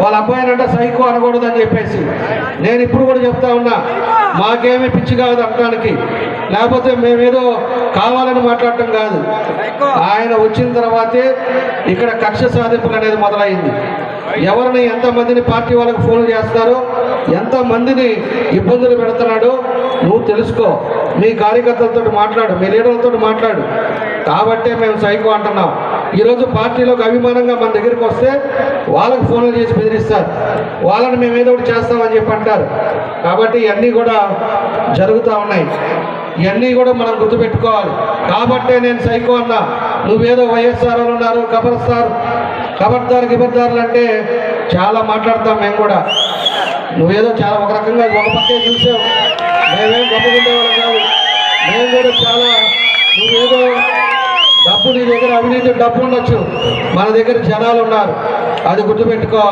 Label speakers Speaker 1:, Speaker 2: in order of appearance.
Speaker 1: వాళ్ళ అబ్బాయినంటే సైకో అనకూడదని చెప్పేసి నేను ఇప్పుడు కూడా చెప్తా ఉన్నా, మాకేమీ పిచ్చి కాదు అనడానికి, లేకపోతే మేమేదో కావాలని మాట్లాడటం కాదు. ఆయన వచ్చిన తర్వాతే ఇక్కడ కక్ష సాధింపులు అనేది మొదలైంది. ఎవరిని ఎంతమందిని పార్టీ వాళ్ళకి ఫోన్లు చేస్తారో, ఎంతమందిని ఇబ్బందులు పెడుతున్నాడో నువ్వు తెలుసుకో. మీ కార్యకర్తలతో మాట్లాడు, మీ లీడర్లతో మాట్లాడు. కాబట్టే మేము సైకో అంటున్నాం. ఈరోజు పార్టీలోకి అభిమానంగా మన దగ్గరికి వస్తే వాళ్ళకి ఫోన్లు చేసి బెదిరిస్తారు, వాళ్ళని మేము ఏదో ఒకటి చేస్తామని చెప్పి అంటారు. కాబట్టి ఇవన్నీ కూడా జరుగుతూ ఉన్నాయి. ఇవన్నీ కూడా మనం గుర్తుపెట్టుకోవాలి. కాబట్టే నేను సైకో అన్నా. నువ్వేదో వైఎస్ఆర్ ఉన్నారు, ఖబర్దార్ గిబర్దారులు అంటే చాలా మాట్లాడతాం మేము కూడా. నువ్వేదో చాలా ఒక రకంగా ఒక పక్కే చూసావు, మేమేం గొప్పగుండేవాళ్ళం కాదు. మేము కూడా చాలా, నువ్వేదో డబ్బు, నీ దగ్గర అవినీతి డబ్బు ఉండొచ్చు, మన దగ్గర జనాలు ఉన్నారు, అది గుర్తుపెట్టుకో.